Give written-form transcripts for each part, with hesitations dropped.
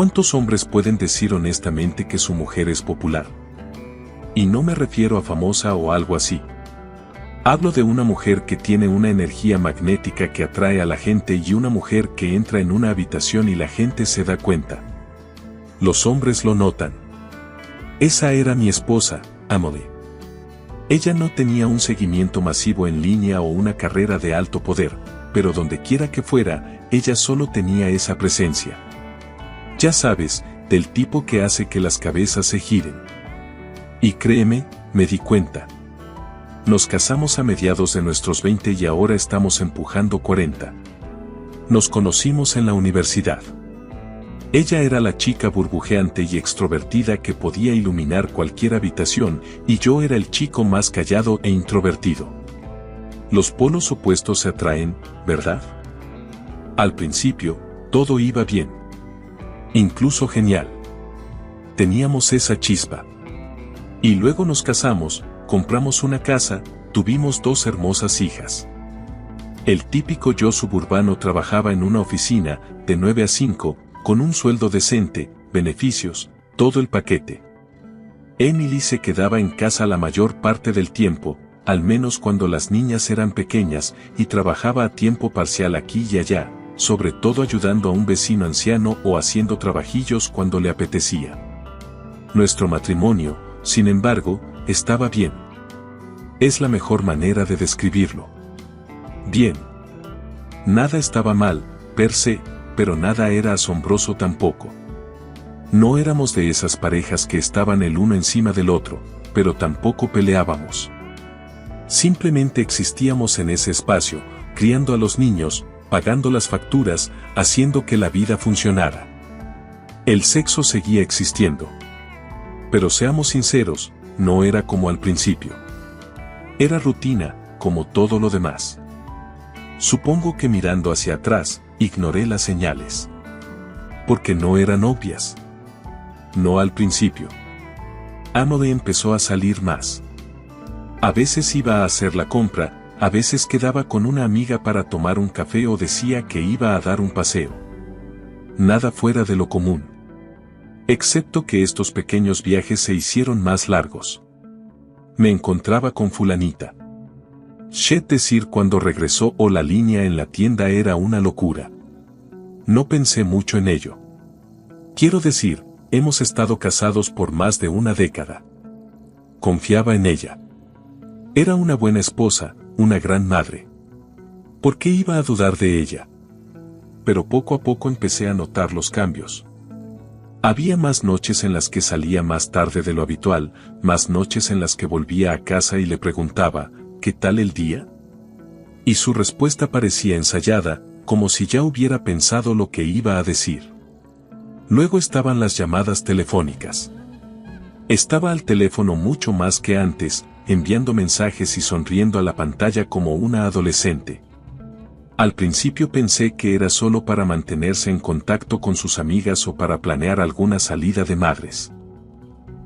¿Cuántos hombres pueden decir honestamente que su mujer es popular? Y no me refiero a famosa o algo así. Hablo de una mujer que tiene una energía magnética que atrae a la gente y una mujer que entra en una habitación y la gente se da cuenta. Los hombres lo notan. Esa era mi esposa, Emily. Ella no tenía un seguimiento masivo en línea o una carrera de alto poder, pero donde quiera que fuera, ella solo tenía esa presencia. Ya sabes, del tipo que hace que las cabezas se giren. Y créeme, me di cuenta. Nos casamos a mediados de nuestros 20 y ahora estamos empujando 40. Nos conocimos en la universidad. Ella era la chica burbujeante y extrovertida que podía iluminar cualquier habitación y yo era el chico más callado e introvertido. Los polos opuestos se atraen, ¿verdad? Al principio, todo iba bien. Incluso genial. Teníamos esa chispa. Y luego nos casamos, compramos una casa, tuvimos 2 hermosas hijas. El típico yo suburbano trabajaba en una oficina, de 9 a 5, con un sueldo decente, beneficios, todo el paquete. Emily se quedaba en casa la mayor parte del tiempo, al menos cuando las niñas eran pequeñas, y trabajaba a tiempo parcial aquí y allá, sobre todo ayudando a un vecino anciano o haciendo trabajillos cuando le apetecía. Nuestro matrimonio, sin embargo, estaba bien. Es la mejor manera de describirlo. Bien. Nada estaba mal, per se, pero nada era asombroso tampoco. No éramos de esas parejas que estaban el uno encima del otro, pero tampoco peleábamos. Simplemente existíamos en ese espacio, criando a los niños, pagando las facturas, haciendo que la vida funcionara. El sexo seguía existiendo. Pero seamos sinceros, no era como al principio. Era rutina, como todo lo demás. Supongo que mirando hacia atrás, ignoré las señales. Porque no eran obvias. No al principio. Emily empezó a salir más. A veces iba a hacer la compra, a veces quedaba con una amiga para tomar un café o decía que iba a dar un paseo. Nada fuera de lo común. Excepto que estos pequeños viajes se hicieron más largos. Me encontraba con fulanita. Decir cuando regresó o la línea en la tienda era una locura. No pensé mucho en ello. Quiero decir, hemos estado casados por más de una década. Confiaba en ella. Era una buena esposa, una gran madre. ¿Por qué iba a dudar de ella? Pero poco a poco empecé a notar los cambios. Había más noches en las que salía más tarde de lo habitual, más noches en las que volvía a casa y le preguntaba, ¿qué tal el día? Y su respuesta parecía ensayada, como si ya hubiera pensado lo que iba a decir. Luego estaban las llamadas telefónicas. Estaba al teléfono mucho más que antes, enviando mensajes y sonriendo a la pantalla como una adolescente. Al principio pensé que era solo para mantenerse en contacto con sus amigas o para planear alguna salida de madres.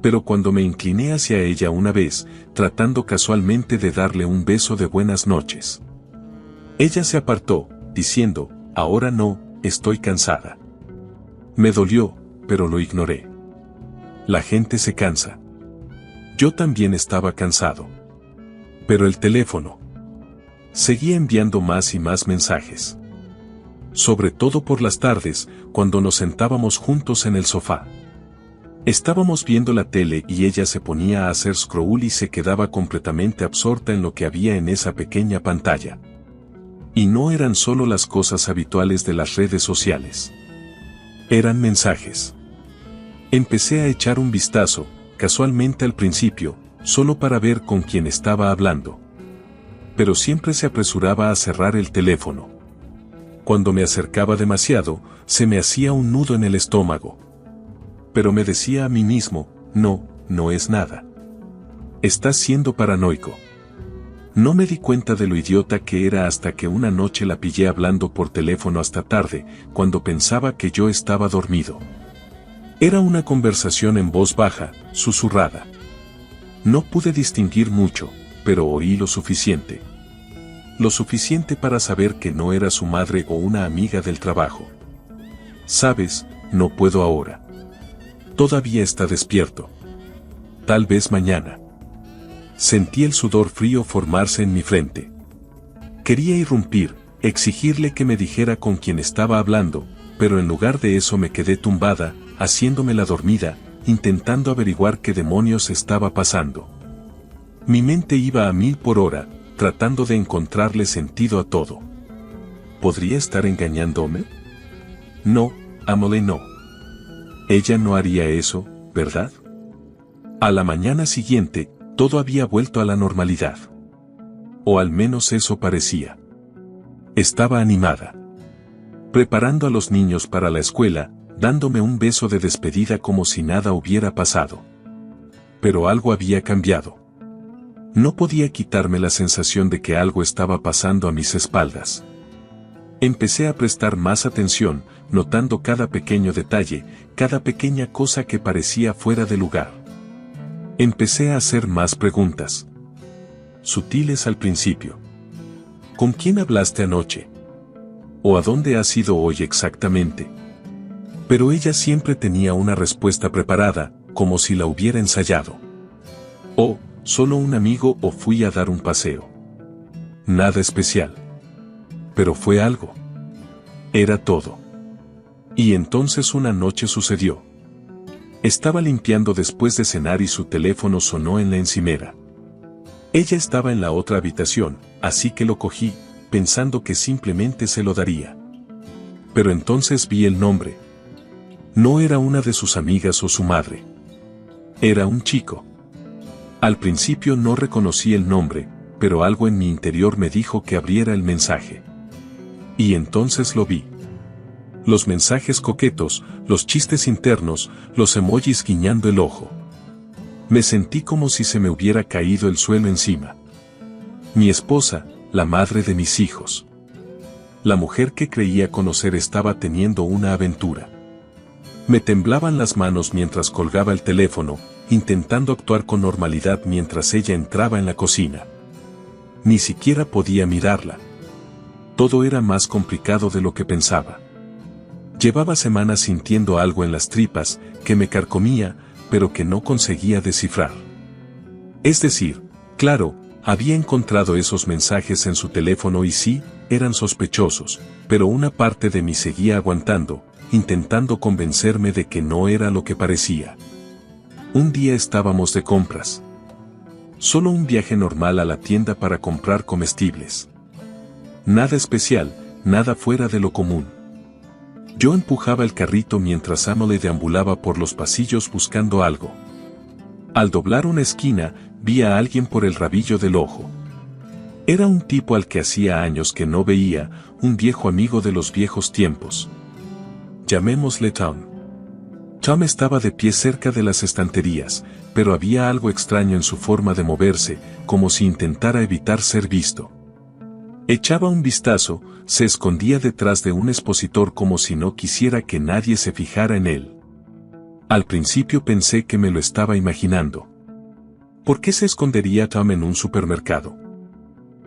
Pero cuando me incliné hacia ella una vez, tratando casualmente de darle un beso de buenas noches, ella se apartó, diciendo, ahora no, estoy cansada. Me dolió, pero lo ignoré. La gente se cansa. Yo también estaba cansado. Pero el teléfono seguía enviando más y más mensajes. Sobre todo por las tardes, cuando nos sentábamos juntos en el sofá. Estábamos viendo la tele y ella se ponía a hacer scroll y se quedaba completamente absorta en lo que había en esa pequeña pantalla. Y no eran solo las cosas habituales de las redes sociales. Eran mensajes. Empecé a echar un vistazo, casualmente al principio, solo para ver con quién estaba hablando. Pero siempre se apresuraba a cerrar el teléfono. Cuando me acercaba demasiado, se me hacía un nudo en el estómago. Pero me decía a mí mismo, no es nada. Estás siendo paranoico. No me di cuenta de lo idiota que era hasta que una noche la pillé hablando por teléfono hasta tarde, cuando pensaba que yo estaba dormido. Era una conversación en voz baja, susurrada. No pude distinguir mucho, pero oí lo suficiente. Lo suficiente para saber que no era su madre o una amiga del trabajo. Sabes, no puedo ahora. Todavía está despierto. Tal vez mañana. Sentí el sudor frío formarse en mi frente. Quería irrumpir, exigirle que me dijera con quién estaba hablando, pero en lugar de eso me quedé tumbada, haciéndome la dormida, intentando averiguar qué demonios estaba pasando. Mi mente iba a 1000 por hora, tratando de encontrarle sentido a todo. ¿Podría estar engañándome? No, Emily, no. Ella no haría eso, ¿verdad? A la mañana siguiente, todo había vuelto a la normalidad. O al menos eso parecía. Estaba animada. Preparando a los niños para la escuela, dándome un beso de despedida como si nada hubiera pasado. Pero algo había cambiado. No podía quitarme la sensación de que algo estaba pasando a mis espaldas. Empecé a prestar más atención, notando cada pequeño detalle, cada pequeña cosa que parecía fuera de lugar. Empecé a hacer más preguntas. Sutiles al principio. ¿Con quién hablaste anoche? ¿O a dónde has ido hoy exactamente? Pero ella siempre tenía una respuesta preparada, como si la hubiera ensayado. Oh, solo un amigo o fui a dar un paseo. Nada especial. Pero fue algo. Era todo. Y entonces una noche sucedió. Estaba limpiando después de cenar y su teléfono sonó en la encimera. Ella estaba en la otra habitación, así que lo cogí, pensando que simplemente se lo daría. Pero entonces vi el nombre. No era una de sus amigas o su madre. Era un chico. Al principio no reconocí el nombre, pero algo en mi interior me dijo que abriera el mensaje. Y entonces lo vi. Los mensajes coquetos, los chistes internos, los emojis guiñando el ojo. Me sentí como si se me hubiera caído el suelo encima. Mi esposa, la madre de mis hijos. La mujer que creía conocer estaba teniendo una aventura. Me temblaban las manos mientras colgaba el teléfono, intentando actuar con normalidad mientras ella entraba en la cocina. Ni siquiera podía mirarla. Todo era más complicado de lo que pensaba. Llevaba semanas sintiendo algo en las tripas, que me carcomía, pero que no conseguía descifrar. Es decir, claro, había encontrado esos mensajes en su teléfono y sí, eran sospechosos, pero una parte de mí seguía aguantando, intentando convencerme de que no era lo que parecía. Un día estábamos de compras. Solo un viaje normal a la tienda para comprar comestibles. Nada especial, nada fuera de lo común. Yo empujaba el carrito mientras Emily deambulaba por los pasillos buscando algo. Al doblar una esquina, vi a alguien por el rabillo del ojo. Era un tipo al que hacía años que no veía, un viejo amigo de los viejos tiempos. Llamémosle Tom. Tom estaba de pie cerca de las estanterías, pero había algo extraño en su forma de moverse, como si intentara evitar ser visto. Echaba un vistazo, se escondía detrás de un expositor como si no quisiera que nadie se fijara en él. Al principio pensé que me lo estaba imaginando. ¿Por qué se escondería Tom en un supermercado?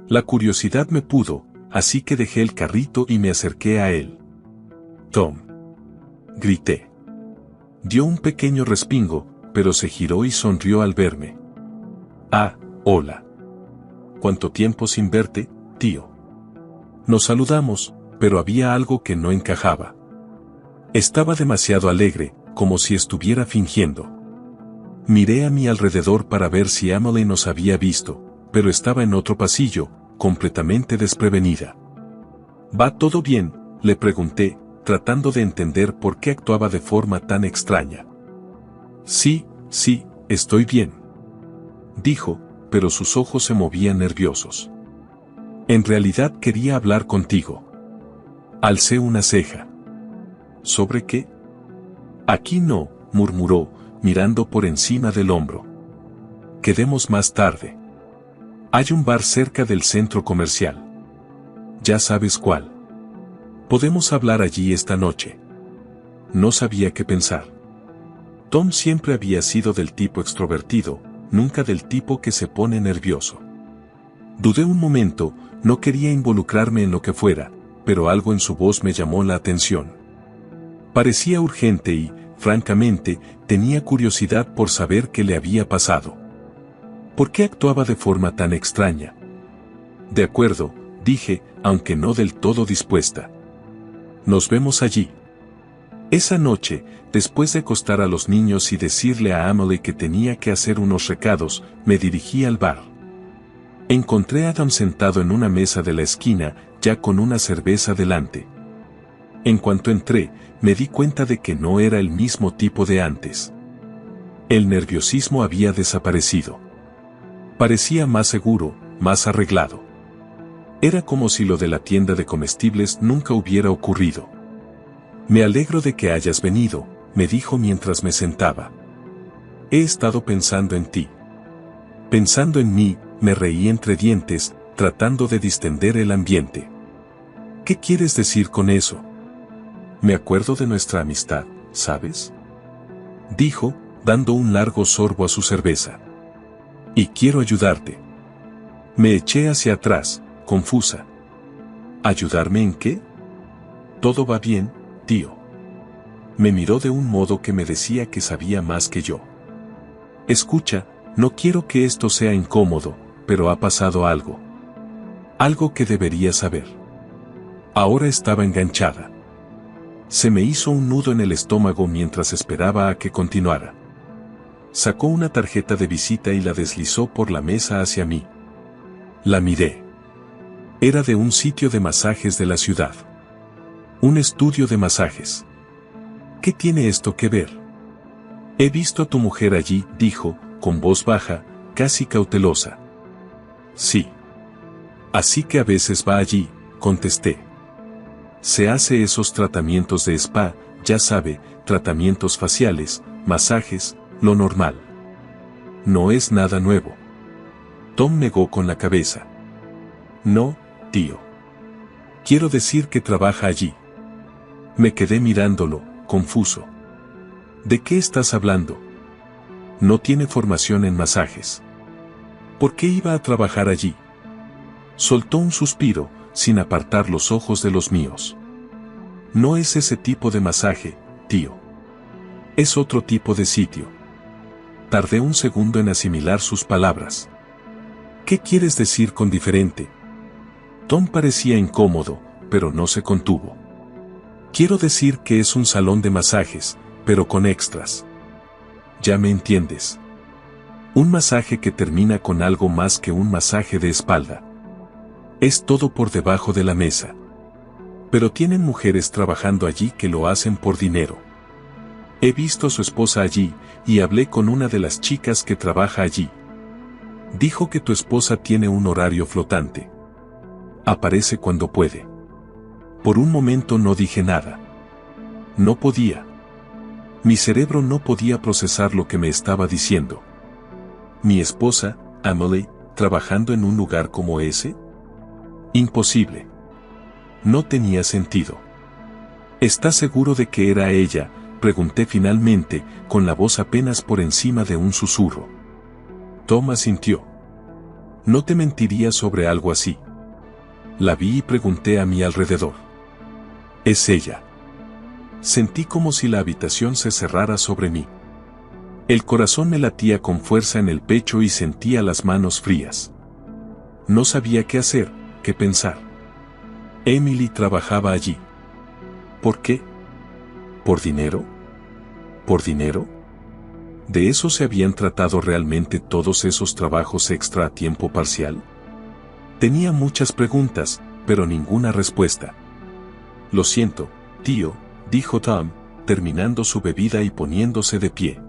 La curiosidad me pudo, así que dejé el carrito y me acerqué a él. Tom. Grité. Dio un pequeño respingo, pero se giró y sonrió al verme. Ah, hola. ¿Cuánto tiempo sin verte, tío? Nos saludamos, pero había algo que no encajaba. Estaba demasiado alegre, como si estuviera fingiendo. Miré a mi alrededor para ver si Emily nos había visto, pero estaba en otro pasillo, completamente desprevenida. ¿Va todo bien?, le pregunté, tratando de entender por qué actuaba de forma tan extraña. Sí, estoy bien, dijo, pero sus ojos se movían nerviosos. En realidad quería hablar contigo. Alcé una ceja. ¿Sobre qué? Aquí no, murmuró, mirando por encima del hombro. Quedemos más tarde. Hay un bar cerca del centro comercial. Ya sabes cuál. Podemos hablar allí esta noche. No sabía qué pensar. Tom siempre había sido del tipo extrovertido, nunca del tipo que se pone nervioso. Dudé un momento, no quería involucrarme en lo que fuera, pero algo en su voz me llamó la atención. Parecía urgente y, francamente, tenía curiosidad por saber qué le había pasado. ¿Por qué actuaba de forma tan extraña? De acuerdo, dije, aunque no del todo dispuesta. Nos vemos allí. Esa noche, después de acostar a los niños y decirle a Emily que tenía que hacer unos recados, me dirigí al bar. Encontré a Adam sentado en una mesa de la esquina, ya con una cerveza delante. En cuanto entré, me di cuenta de que no era el mismo tipo de antes. El nerviosismo había desaparecido. Parecía más seguro, más arreglado. Era como si lo de la tienda de comestibles nunca hubiera ocurrido. Me alegro de que hayas venido, me dijo mientras me sentaba. He estado pensando en ti. Pensando en mí, me reí entre dientes, tratando de distender el ambiente. ¿Qué quieres decir con eso? Me acuerdo de nuestra amistad, ¿sabes? Dijo, dando un largo sorbo a su cerveza. Y quiero ayudarte. Me eché hacia atrás, confusa. ¿Ayudarme en qué? Todo va bien, tío. Me miró de un modo que me decía que sabía más que yo. Escucha, no quiero que esto sea incómodo, pero ha pasado algo. Algo que deberías saber. Ahora estaba enganchada. Se me hizo un nudo en el estómago mientras esperaba a que continuara. Sacó una tarjeta de visita y la deslizó por la mesa hacia mí. La miré. Era de un sitio de masajes de la ciudad. Un estudio de masajes. ¿Qué tiene esto que ver? He visto a tu mujer allí, dijo, con voz baja, casi cautelosa. Sí. Así que a veces va allí, contesté. Se hace esos tratamientos de spa, ya sabe, tratamientos faciales, masajes, lo normal. No es nada nuevo. Tom negó con la cabeza. No, tío. Quiero decir que trabaja allí. Me quedé mirándolo, confuso. ¿De qué estás hablando? No tiene formación en masajes. ¿Por qué iba a trabajar allí? Soltó un suspiro, sin apartar los ojos de los míos. No es ese tipo de masaje, tío. Es otro tipo de sitio. Tardé un segundo en asimilar sus palabras. ¿Qué quieres decir con diferente? Tom parecía incómodo, pero no se contuvo. Quiero decir que es un salón de masajes, pero con extras. Ya me entiendes. Un masaje que termina con algo más que un masaje de espalda. Es todo por debajo de la mesa. Pero tienen mujeres trabajando allí que lo hacen por dinero. He visto a su esposa allí, y hablé con una de las chicas que trabaja allí. Dijo que tu esposa tiene un horario flotante. Aparece cuando puede. Por un momento no dije nada. No podía. Mi cerebro no podía procesar lo que me estaba diciendo. Mi esposa, Emily, trabajando en un lugar como ese. Imposible. No tenía sentido. ¿Estás seguro de que era ella?, pregunté finalmente, con la voz apenas por encima de un susurro. Tom asintió. No te mentiría sobre algo así. La vi y pregunté a mi alrededor. Es ella. Sentí como si la habitación se cerrara sobre mí. El corazón me latía con fuerza en el pecho y sentía las manos frías. No sabía qué hacer, qué pensar. Emily trabajaba allí. ¿Por qué? ¿Por dinero? ¿Por dinero? ¿De eso se habían tratado realmente todos esos trabajos extra a tiempo parcial? Tenía muchas preguntas, pero ninguna respuesta. Lo siento, tío, dijo Tom, terminando su bebida y poniéndose de pie.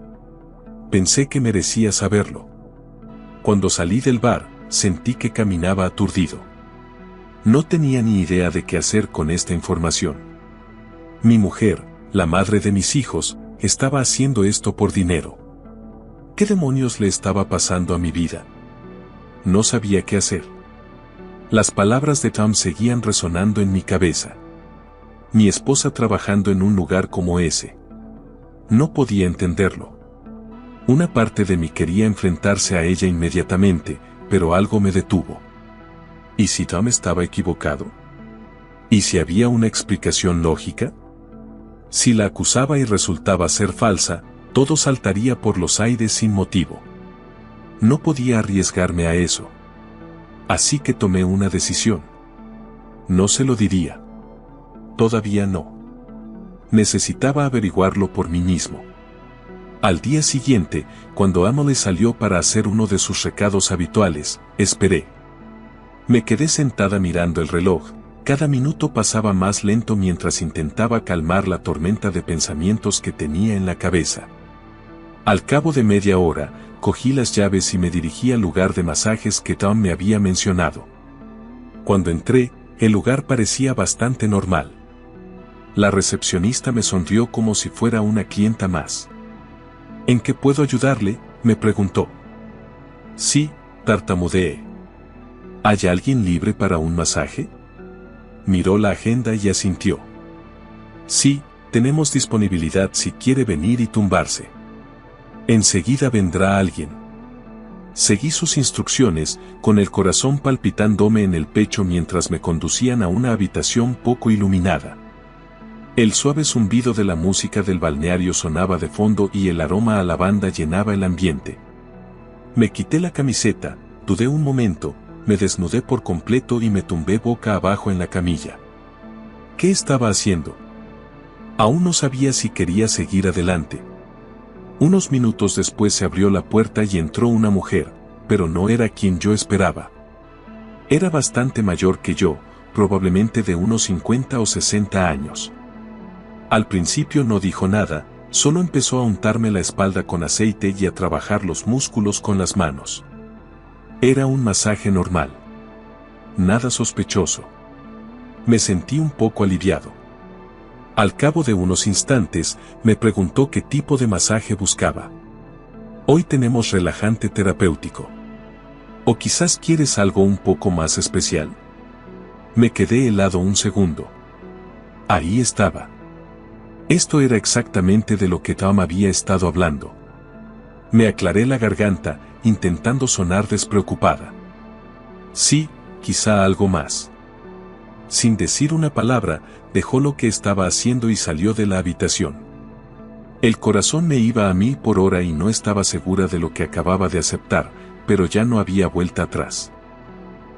Pensé que merecía saberlo. Cuando salí del bar, sentí que caminaba aturdido. No tenía ni idea de qué hacer con esta información. Mi mujer, la madre de mis hijos, estaba haciendo esto por dinero. ¿Qué demonios le estaba pasando a mi vida? No sabía qué hacer. Las palabras de Tom seguían resonando en mi cabeza. Mi esposa trabajando en un lugar como ese. No podía entenderlo. Una parte de mí quería enfrentarse a ella inmediatamente, pero algo me detuvo. ¿Y si Tom estaba equivocado? ¿Y si había una explicación lógica? Si la acusaba y resultaba ser falsa, todo saltaría por los aires sin motivo. No podía arriesgarme a eso. Así que tomé una decisión. No se lo diría. Todavía no. Necesitaba averiguarlo por mí mismo. Al día siguiente, cuando Emily salió para hacer uno de sus recados habituales, esperé. Me quedé sentada mirando el reloj. Cada minuto pasaba más lento mientras intentaba calmar la tormenta de pensamientos que tenía en la cabeza. Al cabo de media hora, cogí las llaves y me dirigí al lugar de masajes que Tom me había mencionado. Cuando entré, el lugar parecía bastante normal. La recepcionista me sonrió como si fuera una clienta más. ¿En qué puedo ayudarle?, me preguntó. Sí, tartamudeé. ¿Hay alguien libre para un masaje? Miró la agenda y asintió. Sí, tenemos disponibilidad si quiere venir y tumbarse. Enseguida vendrá alguien. Seguí sus instrucciones, con el corazón palpitándome en el pecho mientras me conducían a una habitación poco iluminada. El suave zumbido de la música del balneario sonaba de fondo y el aroma a lavanda llenaba el ambiente. Me quité la camiseta, dudé un momento, me desnudé por completo y me tumbé boca abajo en la camilla. ¿Qué estaba haciendo? Aún no sabía si quería seguir adelante. Unos minutos después se abrió la puerta y entró una mujer, pero no era quien yo esperaba. Era bastante mayor que yo, probablemente de unos 50 o 60 años. Al principio no dijo nada, solo empezó a untarme la espalda con aceite y a trabajar los músculos con las manos. Era un masaje normal. Nada sospechoso. Me sentí un poco aliviado. Al cabo de unos instantes, me preguntó qué tipo de masaje buscaba. Hoy tenemos relajante terapéutico. ¿O quizás quieres algo un poco más especial? Me quedé helado un segundo. Ahí estaba. Esto era exactamente de lo que Tom había estado hablando. Me aclaré la garganta, intentando sonar despreocupada. Sí, quizá algo más. Sin decir una palabra, dejó lo que estaba haciendo y salió de la habitación. El corazón me iba a 1000 por hora y no estaba segura de lo que acababa de aceptar, pero ya no había vuelta atrás.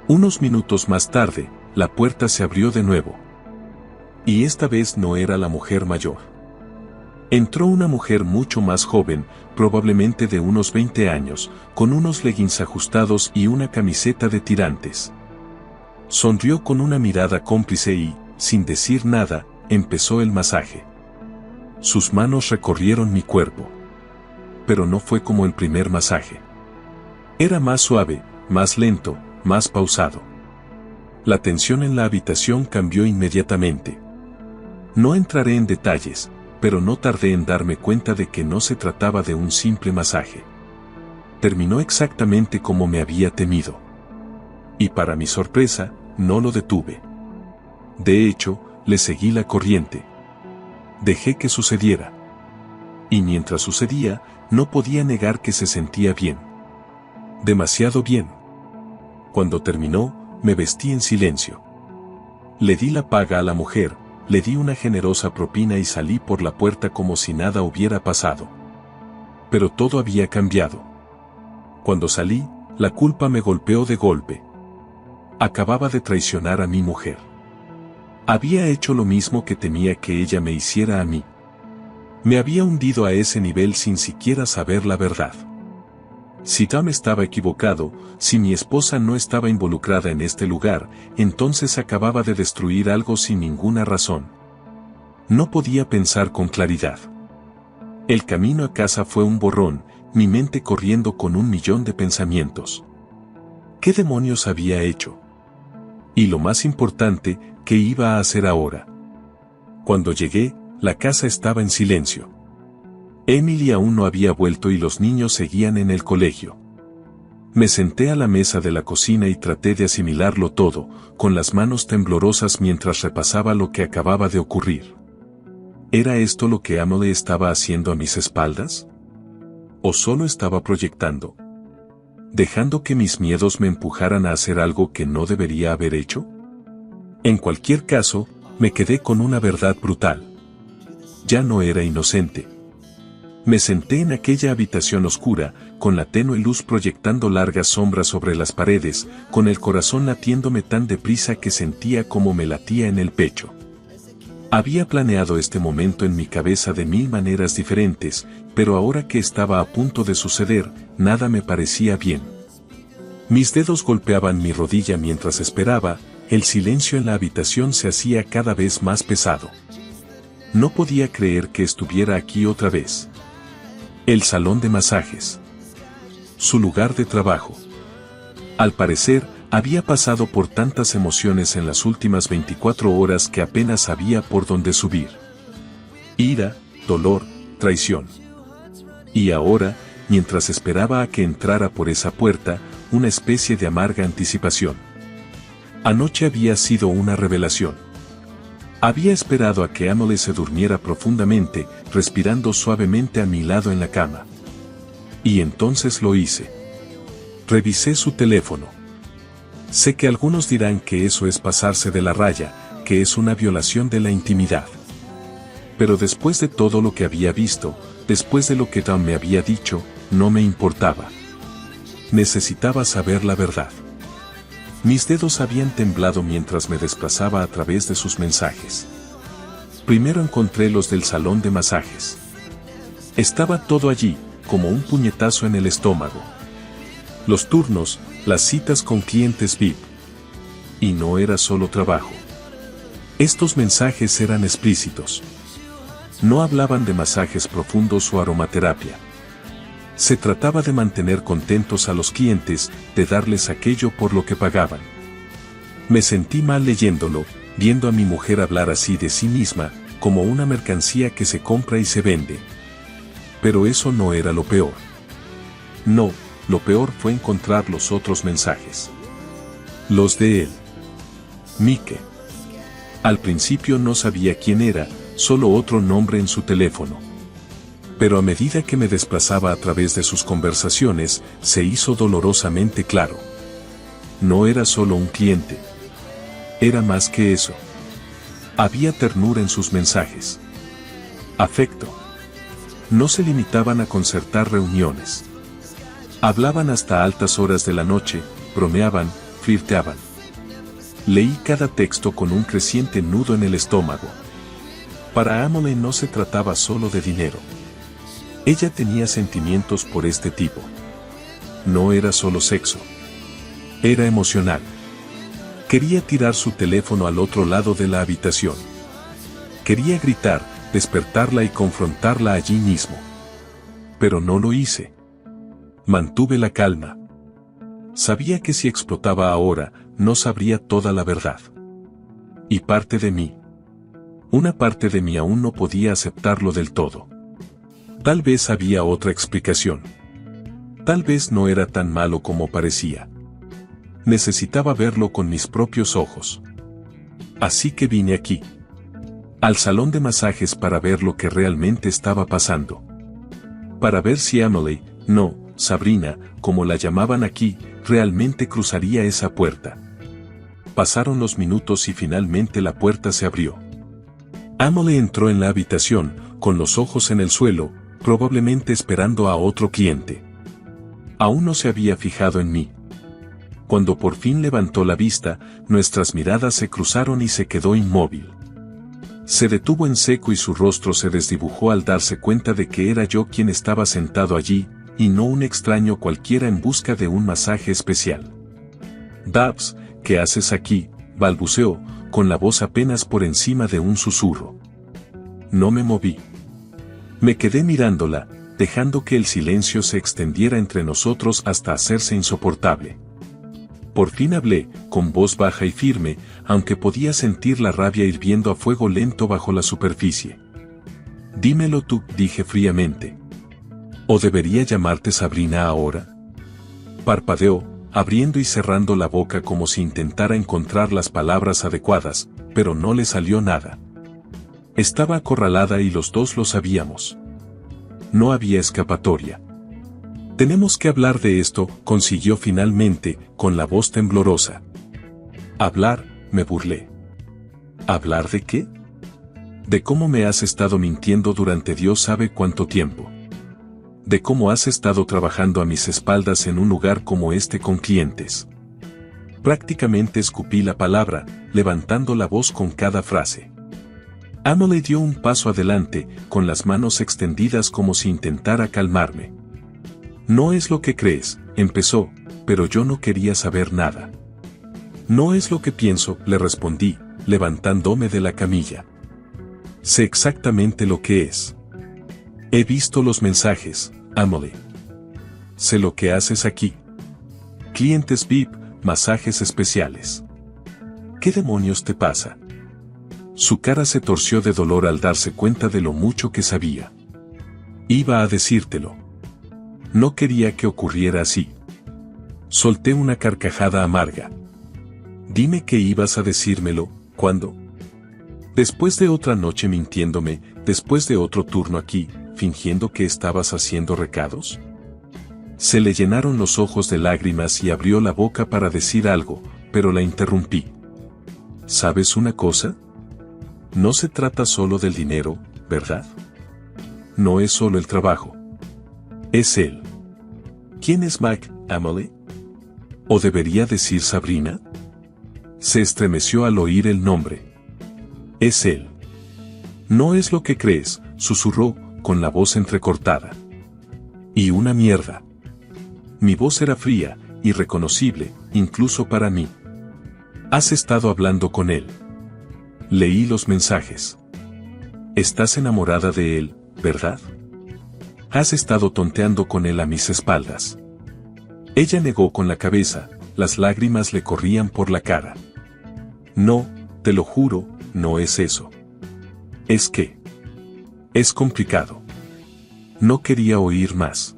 Unos minutos más tarde, la puerta se abrió de nuevo. Y esta vez no era la mujer mayor. Entró una mujer mucho más joven, probablemente de unos 20 años, con unos leggings ajustados y una camiseta de tirantes. Sonrió con una mirada cómplice y, sin decir nada, empezó el masaje. Sus manos recorrieron mi cuerpo. Pero no fue como el primer masaje. Era más suave, más lento, más pausado. La tensión en la habitación cambió inmediatamente. No entraré en detalles, pero no tardé en darme cuenta de que no se trataba de un simple masaje. Terminó exactamente como me había temido. Y para mi sorpresa, no lo detuve. De hecho, le seguí la corriente. Dejé que sucediera. Y mientras sucedía, no podía negar que se sentía bien. Demasiado bien. Cuando terminó, me vestí en silencio. Le di la paga a la mujer, le di una generosa propina y salí por la puerta como si nada hubiera pasado. Pero todo había cambiado. Cuando salí, la culpa me golpeó de golpe. Acababa de traicionar a mi mujer. Había hecho lo mismo que temía que ella me hiciera a mí. Me había hundido a ese nivel sin siquiera saber la verdad. Si Tom estaba equivocado, si mi esposa no estaba involucrada en este lugar, entonces acababa de destruir algo sin ninguna razón. No podía pensar con claridad. El camino a casa fue un borrón, mi mente corriendo con 1.000.000 de pensamientos. ¿Qué demonios había hecho? Y lo más importante, ¿qué iba a hacer ahora? Cuando llegué, la casa estaba en silencio. Emily aún no había vuelto y los niños seguían en el colegio. Me senté a la mesa de la cocina y traté de asimilarlo todo, con las manos temblorosas mientras repasaba lo que acababa de ocurrir. ¿Era esto lo que Emily estaba haciendo a mis espaldas? ¿O solo estaba proyectando? ¿Dejando que mis miedos me empujaran a hacer algo que no debería haber hecho? En cualquier caso, me quedé con una verdad brutal. ya no era inocente. Me senté en aquella habitación oscura, con la tenue luz proyectando largas sombras sobre las paredes, con el corazón latiéndome tan deprisa que sentía como me latía en el pecho. Había planeado este momento en mi cabeza de 1000 maneras diferentes, pero ahora que estaba a punto de suceder, nada me parecía bien. Mis dedos golpeaban mi rodilla mientras esperaba, el silencio en la habitación se hacía cada vez más pesado. No podía creer que estuviera aquí otra vez. El salón de masajes. Su lugar de trabajo. Al parecer, había pasado por tantas emociones en las últimas 24 horas que apenas sabía por dónde subir. Ira, dolor, traición. Y ahora, mientras esperaba a que entrara por esa puerta, una especie de amarga anticipación. Anoche había sido una revelación. Había esperado a que Emily se durmiera profundamente, respirando suavemente a mi lado en la cama. Y entonces lo hice. Revisé su teléfono. Sé que algunos dirán que eso es pasarse de la raya, que es una violación de la intimidad. Pero después de todo lo que había visto, después de lo que Tom me había dicho, no me importaba. Necesitaba saber la verdad. Mis dedos habían temblado mientras me desplazaba a través de sus mensajes. Primero encontré los del salón de masajes. Estaba todo allí, como un puñetazo en el estómago. Los turnos, las citas con clientes VIP. Y no era solo trabajo. Estos mensajes eran explícitos. No hablaban de masajes profundos o aromaterapia. Se trataba de mantener contentos a los clientes, de darles aquello por lo que pagaban. Me sentí mal leyéndolo, viendo a mi mujer hablar así de sí misma, como una mercancía que se compra y se vende. Pero eso no era lo peor. No, lo peor fue encontrar los otros mensajes. Los de él. Mike. Al principio no sabía quién era, solo otro nombre en su teléfono. Pero a medida que me desplazaba a través de sus conversaciones, se hizo dolorosamente claro. No era solo un cliente. Era más que eso. Había ternura en sus mensajes. Afecto. No se limitaban a concertar reuniones. Hablaban hasta altas horas de la noche, bromeaban, flirteaban. Leí cada texto con un creciente nudo en el estómago. Para Emily no se trataba solo de dinero. Ella tenía sentimientos por este tipo. No era solo sexo. Era emocional. Quería tirar su teléfono al otro lado de la habitación. Quería gritar, despertarla y confrontarla allí mismo. Pero no lo hice. Mantuve la calma. Sabía que si explotaba ahora, no sabría toda la verdad. Y parte de mí. Una parte de mí aún no podía aceptarlo del todo. Tal vez había otra explicación. Tal vez no era tan malo como parecía. Necesitaba verlo con mis propios ojos. Así que vine aquí. Al salón de masajes para ver lo que realmente estaba pasando. Para ver si Emily, no, Sabrina, como la llamaban aquí, realmente cruzaría esa puerta. Pasaron los minutos y finalmente la puerta se abrió. Emily entró en la habitación, con los ojos en el suelo, probablemente esperando a otro cliente. Aún no se había fijado en mí. Cuando por fin levantó la vista, nuestras miradas se cruzaron y se quedó inmóvil. Se detuvo en seco y su rostro se desdibujó al darse cuenta de que era yo quien estaba sentado allí, y no un extraño cualquiera en busca de un masaje especial. «Babs, ¿qué haces aquí?», balbuceó, con la voz apenas por encima de un susurro. No me moví. Me quedé mirándola, dejando que el silencio se extendiera entre nosotros hasta hacerse insoportable. Por fin hablé, con voz baja y firme, aunque podía sentir la rabia hirviendo a fuego lento bajo la superficie. «Dímelo tú», dije fríamente. «¿O debería llamarte Sabrina ahora?». Parpadeó, abriendo y cerrando la boca como si intentara encontrar las palabras adecuadas, pero no le salió nada. Estaba acorralada y los dos lo sabíamos. No había escapatoria. «Tenemos que hablar de esto», consiguió finalmente, con la voz temblorosa. «¿Hablar?», me burlé. «¿Hablar de qué?». De cómo me has estado mintiendo durante Dios sabe cuánto tiempo. De cómo has estado trabajando a mis espaldas en un lugar como este con clientes. Prácticamente escupí la palabra, levantando la voz con cada frase. Emily dio un paso adelante, con las manos extendidas como si intentara calmarme. No es lo que crees, empezó, pero yo no quería saber nada. No es lo que pienso, le respondí, levantándome de la camilla. Sé exactamente lo que es. He visto los mensajes, Emily. Sé lo que haces aquí. Clientes VIP, masajes especiales. ¿Qué demonios te pasa? Su cara se torció de dolor al darse cuenta de lo mucho que sabía. Iba a decírtelo. No quería que ocurriera así. Solté una carcajada amarga. Dime que ibas a decírmelo, ¿cuándo? Después de otra noche mintiéndome, después de otro turno aquí, fingiendo que estabas haciendo recados. Se le llenaron los ojos de lágrimas y abrió la boca para decir algo, pero la interrumpí. ¿Sabes una cosa? No se trata solo del dinero, ¿verdad? No es solo el trabajo. Es él. ¿Quién es Mac, Emily? ¿O debería decir Sabrina? Se estremeció al oír el nombre. Es él. No es lo que crees, susurró, con la voz entrecortada. Y una mierda. Mi voz era fría, irreconocible, incluso para mí. Has estado hablando con él. Leí los mensajes. Estás enamorada de él, ¿verdad? Has estado tonteando con él a mis espaldas. Ella negó con la cabeza, las lágrimas le corrían por la cara. No, te lo juro, no es eso. Es que... es complicado. No quería oír más.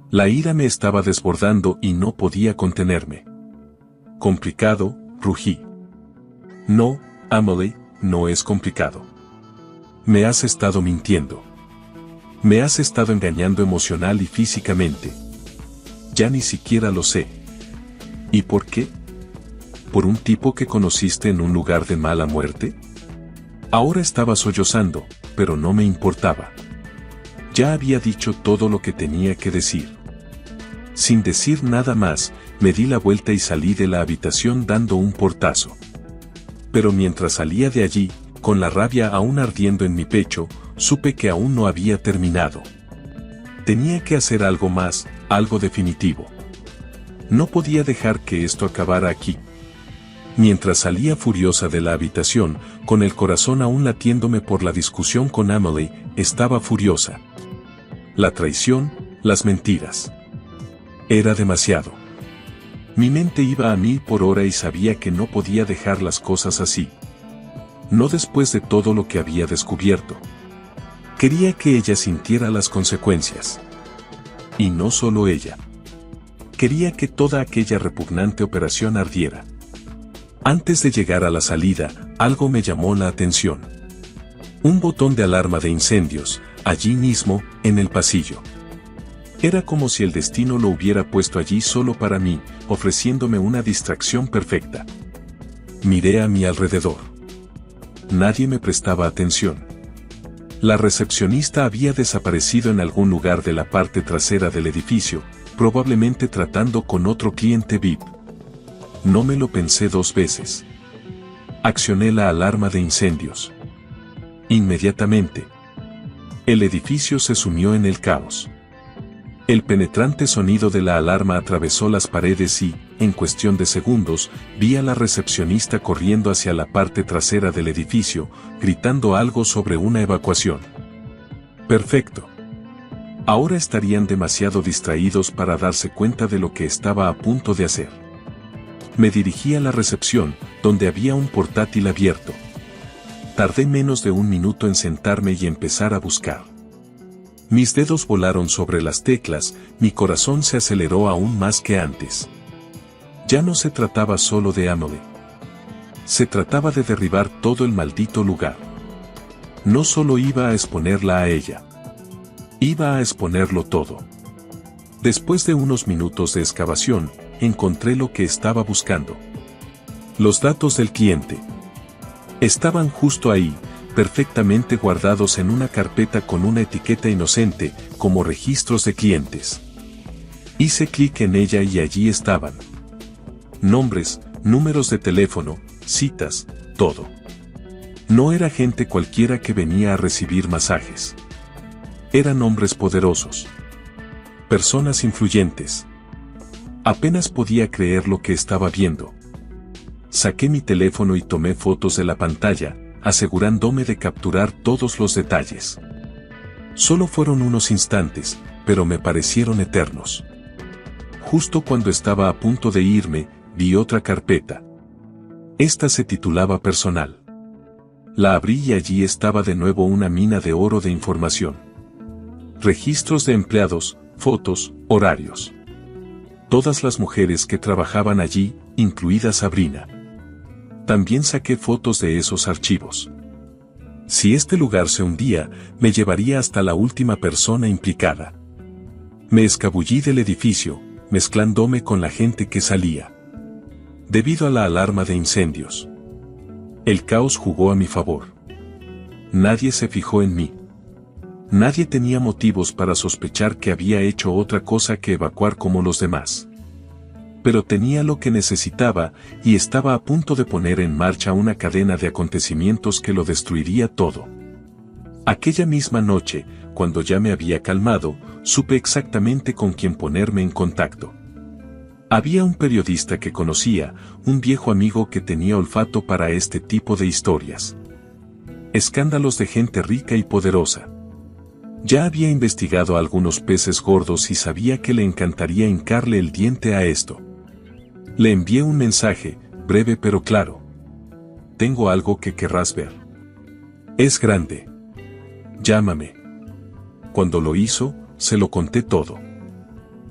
La ira me estaba desbordando y no podía contenerme. Complicado, rugí. No, Emily, no es complicado. Me has estado mintiendo. Me has estado engañando emocional y físicamente. Ya ni siquiera lo sé. ¿Y por qué? ¿Por un tipo que conociste en un lugar de mala muerte? Ahora estaba sollozando, pero no me importaba. Ya había dicho todo lo que tenía que decir. Sin decir nada más, me di la vuelta y salí de la habitación dando un portazo. Pero mientras salía de allí, con la rabia aún ardiendo en mi pecho, supe que aún no había terminado. Tenía que hacer algo más, algo definitivo. No podía dejar que esto acabara aquí. Mientras salía furiosa de la habitación, con el corazón aún latiéndome por la discusión con Emily, estaba furiosa. La traición, las mentiras. Era demasiado. Mi mente iba a 1000 por hora y sabía que no podía dejar las cosas así. No después de todo lo que había descubierto. Quería que ella sintiera las consecuencias. Y no solo ella. Quería que toda aquella repugnante operación ardiera. Antes de llegar a la salida, algo me llamó la atención. Un botón de alarma de incendios, allí mismo, en el pasillo. Era como si el destino lo hubiera puesto allí solo para mí, ofreciéndome una distracción perfecta. Miré a mi alrededor. Nadie me prestaba atención. La recepcionista había desaparecido en algún lugar de la parte trasera del edificio, probablemente tratando con otro cliente VIP. No me lo pensé 2 veces. Accioné la alarma de incendios. Inmediatamente. El edificio se sumió en el caos. El penetrante sonido de la alarma atravesó las paredes y, en cuestión de segundos, vi a la recepcionista corriendo hacia la parte trasera del edificio, gritando algo sobre una evacuación. Perfecto. Ahora estarían demasiado distraídos para darse cuenta de lo que estaba a punto de hacer. Me dirigí a la recepción, donde había un portátil abierto. Tardé menos de 1 minuto en sentarme y empezar a buscar. Mis dedos volaron sobre las teclas, mi corazón se aceleró aún más que antes. Ya no se trataba solo de Emily. Se trataba de derribar todo el maldito lugar. No solo iba a exponerla a ella. Iba a exponerlo todo. Después de unos minutos de excavación, encontré lo que estaba buscando. Los datos del cliente. Estaban justo ahí, perfectamente guardados en una carpeta con una etiqueta inocente, como registros de clientes. Hice clic en ella y allí estaban. Nombres, números de teléfono, citas, todo. No era gente cualquiera que venía a recibir masajes. Eran hombres poderosos. Personas influyentes. Apenas podía creer lo que estaba viendo. Saqué mi teléfono y tomé fotos de la pantalla, asegurándome de capturar todos los detalles. Solo fueron unos instantes, pero me parecieron eternos. Justo cuando estaba a punto de irme, vi otra carpeta. Esta se titulaba Personal. La abrí y allí estaba de nuevo una mina de oro de información. Registros de empleados, fotos, horarios. Todas las mujeres que trabajaban allí, incluida Sabrina. También saqué fotos de esos archivos. Si este lugar se hundía, me llevaría hasta la última persona implicada. Me escabullí del edificio, mezclándome con la gente que salía. Debido a la alarma de incendios. El caos jugó a mi favor. Nadie se fijó en mí. Nadie tenía motivos para sospechar que había hecho otra cosa que evacuar como los demás. Pero tenía lo que necesitaba y estaba a punto de poner en marcha una cadena de acontecimientos que lo destruiría todo. Aquella misma noche, cuando ya me había calmado, supe exactamente con quién ponerme en contacto. Había un periodista que conocía, un viejo amigo que tenía olfato para este tipo de historias. Escándalos de gente rica y poderosa. Ya había investigado a algunos peces gordos y sabía que le encantaría hincarle el diente a esto. Le envié un mensaje, breve pero claro. Tengo algo que querrás ver. Es grande. Llámame. Cuando lo hizo, se lo conté todo.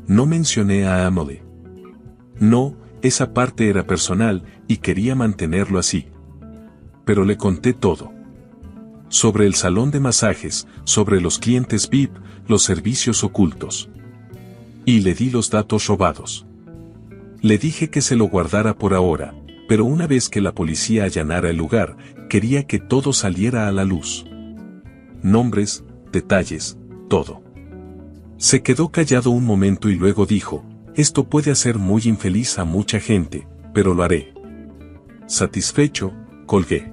No mencioné a Emily. No, esa parte era personal y quería mantenerlo así. Pero le conté todo. Sobre el salón de masajes, sobre los clientes VIP, los servicios ocultos. Y le di los datos robados. Le dije que se lo guardara por ahora, pero una vez que la policía allanara el lugar, quería que todo saliera a la luz. Nombres, detalles, todo. Se quedó callado un momento y luego dijo, esto puede hacer muy infeliz a mucha gente, pero lo haré. Satisfecho, colgué.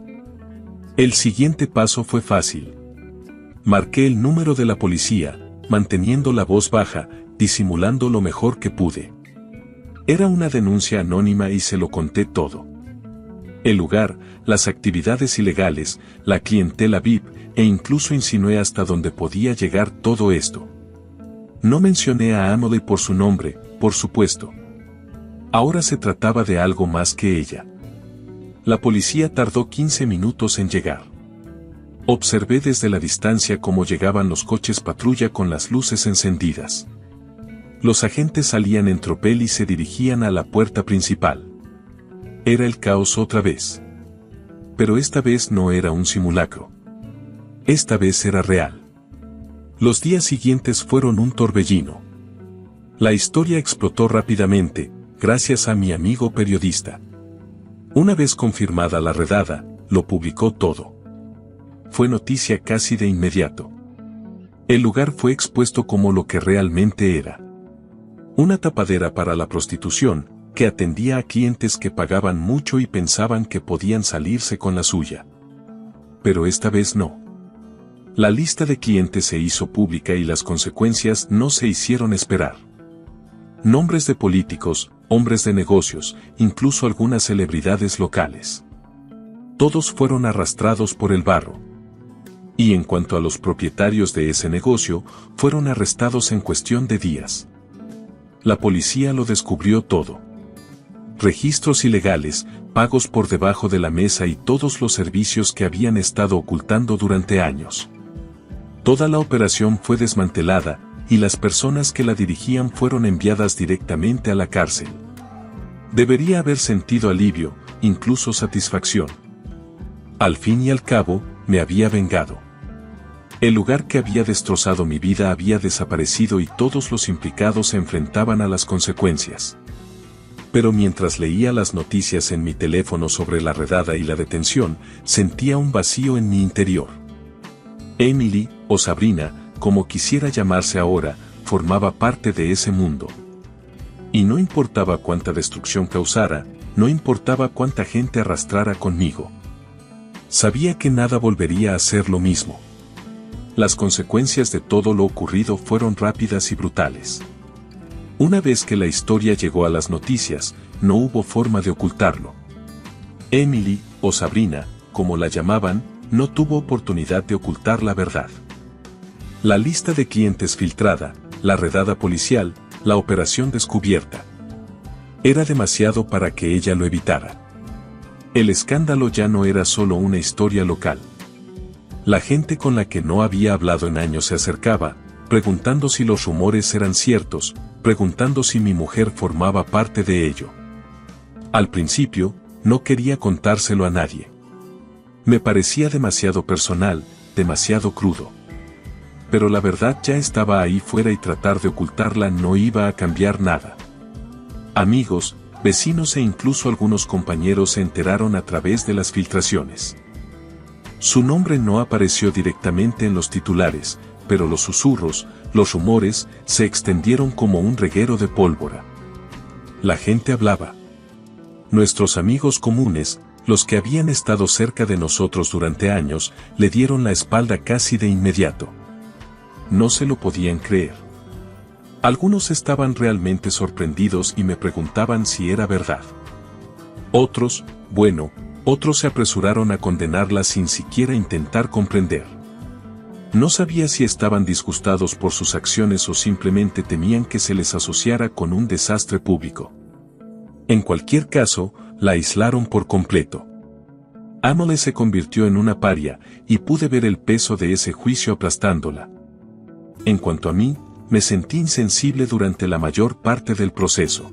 El siguiente paso fue fácil. Marqué el número de la policía, manteniendo la voz baja, disimulando lo mejor que pude. Era una denuncia anónima y se lo conté todo. El lugar, las actividades ilegales, la clientela VIP, e incluso insinué hasta dónde podía llegar todo esto. No mencioné a Emily por su nombre, por supuesto. Ahora se trataba de algo más que ella. La policía tardó 15 minutos en llegar. Observé desde la distancia cómo llegaban los coches patrulla con las luces encendidas. Los agentes salían en tropel y se dirigían a la puerta principal. Era el caos otra vez. Pero esta vez no era un simulacro. Esta vez era real. Los días siguientes fueron un torbellino. La historia explotó rápidamente, gracias a mi amigo periodista. Una vez confirmada la redada, lo publicó todo. Fue noticia casi de inmediato. El lugar fue expuesto como lo que realmente era. Una tapadera para la prostitución, que atendía a clientes que pagaban mucho y pensaban que podían salirse con la suya. Pero esta vez no. La lista de clientes se hizo pública y las consecuencias no se hicieron esperar. Nombres de políticos, hombres de negocios, incluso algunas celebridades locales. Todos fueron arrastrados por el barro. Y en cuanto a los propietarios de ese negocio, fueron arrestados en cuestión de días. La policía lo descubrió todo. Registros ilegales, pagos por debajo de la mesa y todos los servicios que habían estado ocultando durante años. Toda la operación fue desmantelada, y las personas que la dirigían fueron enviadas directamente a la cárcel. Debería haber sentido alivio, incluso satisfacción. Al fin y al cabo, me había vengado. El lugar que había destrozado mi vida había desaparecido y todos los implicados se enfrentaban a las consecuencias. Pero mientras leía las noticias en mi teléfono sobre la redada y la detención, sentía un vacío en mi interior. Emily, o Sabrina, como quisiera llamarse ahora, formaba parte de ese mundo. Y no importaba cuánta destrucción causara, no importaba cuánta gente arrastrara conmigo. Sabía que nada volvería a ser lo mismo. Las consecuencias de todo lo ocurrido fueron rápidas y brutales. Una vez que la historia llegó a las noticias, no hubo forma de ocultarlo. Emily, o Sabrina, como la llamaban, no tuvo oportunidad de ocultar la verdad. La lista de clientes filtrada, la redada policial, la operación descubierta. Era demasiado para que ella lo evitara. El escándalo ya no era solo una historia local. La gente con la que no había hablado en años se acercaba, preguntando si los rumores eran ciertos, preguntando si mi mujer formaba parte de ello. Al principio, no quería contárselo a nadie. Me parecía demasiado personal, demasiado crudo. Pero la verdad ya estaba ahí fuera y tratar de ocultarla no iba a cambiar nada. Amigos, vecinos e incluso algunos compañeros se enteraron a través de las filtraciones. Su nombre no apareció directamente en los titulares, pero los susurros, los rumores, se extendieron como un reguero de pólvora. La gente hablaba. Nuestros amigos comunes, los que habían estado cerca de nosotros durante años, le dieron la espalda casi de inmediato. No se lo podían creer. Algunos estaban realmente sorprendidos y me preguntaban si era verdad. Otros se apresuraron a condenarla sin siquiera intentar comprender. No sabía si estaban disgustados por sus acciones o simplemente temían que se les asociara con un desastre público. En cualquier caso, la aislaron por completo. Emily se convirtió en una paria, y pude ver el peso de ese juicio aplastándola. En cuanto a mí, me sentí insensible durante la mayor parte del proceso.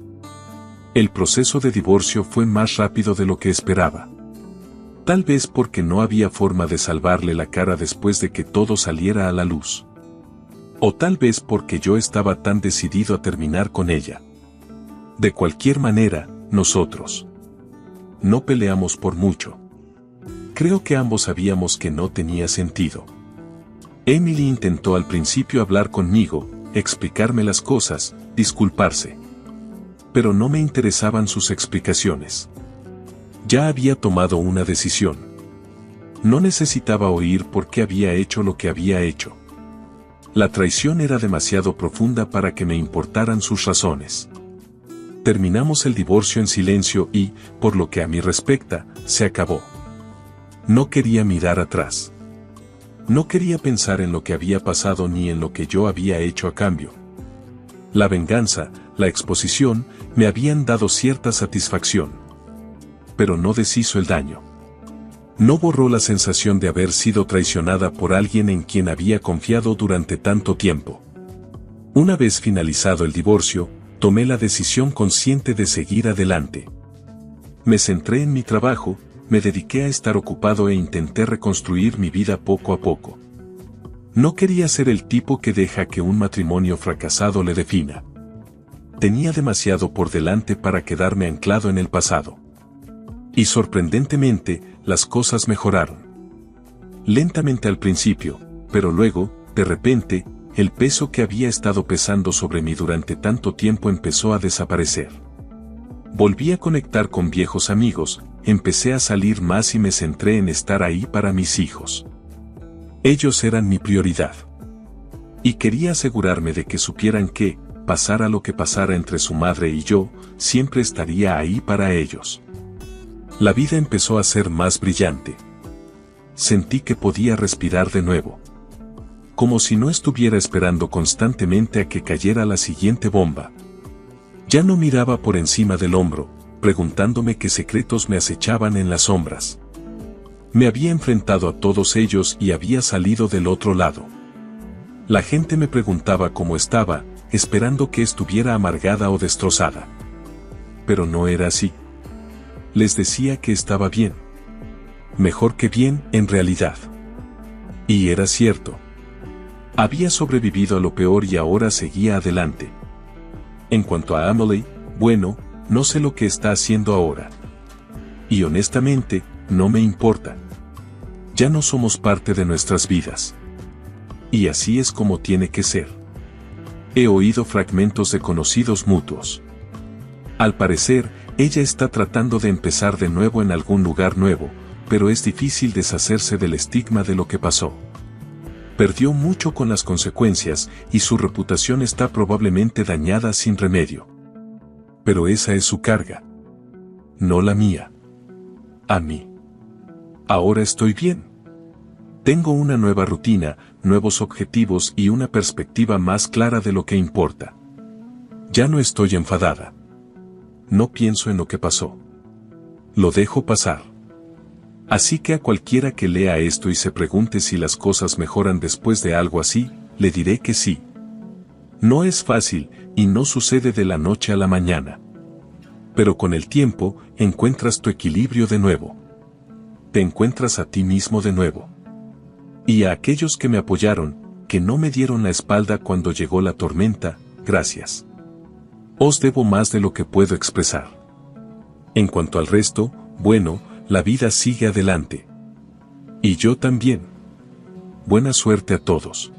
El proceso de divorcio fue más rápido de lo que esperaba. Tal vez porque no había forma de salvarle la cara después de que todo saliera a la luz. O tal vez porque yo estaba tan decidido a terminar con ella. De cualquier manera, nosotros no peleamos por mucho. Creo que ambos sabíamos que no tenía sentido. Emily intentó al principio hablar conmigo, explicarme las cosas, disculparse. Pero no me interesaban sus explicaciones. Ya había tomado una decisión. No necesitaba oír por qué había hecho lo que había hecho. La traición era demasiado profunda para que me importaran sus razones. Terminamos el divorcio en silencio y, por lo que a mí respecta, se acabó. No quería mirar atrás. No quería pensar en lo que había pasado ni en lo que yo había hecho a cambio. La venganza, la exposición, me habían dado cierta satisfacción. Pero no deshizo el daño. No borró la sensación de haber sido traicionada por alguien en quien había confiado durante tanto tiempo. Una vez finalizado el divorcio, tomé la decisión consciente de seguir adelante. Me centré en mi trabajo, me dediqué a estar ocupado e intenté reconstruir mi vida poco a poco. No quería ser el tipo que deja que un matrimonio fracasado le defina. Tenía demasiado por delante para quedarme anclado en el pasado. Y sorprendentemente, las cosas mejoraron. Lentamente al principio, pero luego, de repente, el peso que había estado pesando sobre mí durante tanto tiempo empezó a desaparecer. Volví a conectar con viejos amigos, empecé a salir más y me centré en estar ahí para mis hijos. Ellos eran mi prioridad. Y quería asegurarme de que supieran que, pasara lo que pasara entre su madre y yo, siempre estaría ahí para ellos. La vida empezó a ser más brillante. Sentí que podía respirar de nuevo. Como si no estuviera esperando constantemente a que cayera la siguiente bomba. Ya no miraba por encima del hombro, preguntándome qué secretos me acechaban en las sombras. Me había enfrentado a todos ellos y había salido del otro lado. La gente me preguntaba cómo estaba, esperando que estuviera amargada o destrozada. Pero no era así. Les decía que estaba bien. Mejor que bien, en realidad. Y era cierto. Había sobrevivido a lo peor y ahora seguía adelante. En cuanto a Emily, No sé lo que está haciendo ahora. Y honestamente, no me importa. Ya no somos parte de nuestras vidas. Y así es como tiene que ser. He oído fragmentos de conocidos mutuos. Al parecer, ella está tratando de empezar de nuevo en algún lugar nuevo, pero es difícil deshacerse del estigma de lo que pasó. Perdió mucho con las consecuencias y su reputación está probablemente dañada sin remedio. Pero esa es su carga. No la mía. A mí. Ahora estoy bien. Tengo una nueva rutina, nuevos objetivos y una perspectiva más clara de lo que importa. Ya no estoy enfadada. No pienso en lo que pasó. Lo dejo pasar. Así que a cualquiera que lea esto y se pregunte si las cosas mejoran después de algo así, le diré que sí. No es fácil, y no sucede de la noche a la mañana. Pero con el tiempo, encuentras tu equilibrio de nuevo. Te encuentras a ti mismo de nuevo. Y a aquellos que me apoyaron, que no me dieron la espalda cuando llegó la tormenta, gracias. Os debo más de lo que puedo expresar. En cuanto al resto, bueno, la vida sigue adelante. Y yo también. Buena suerte a todos.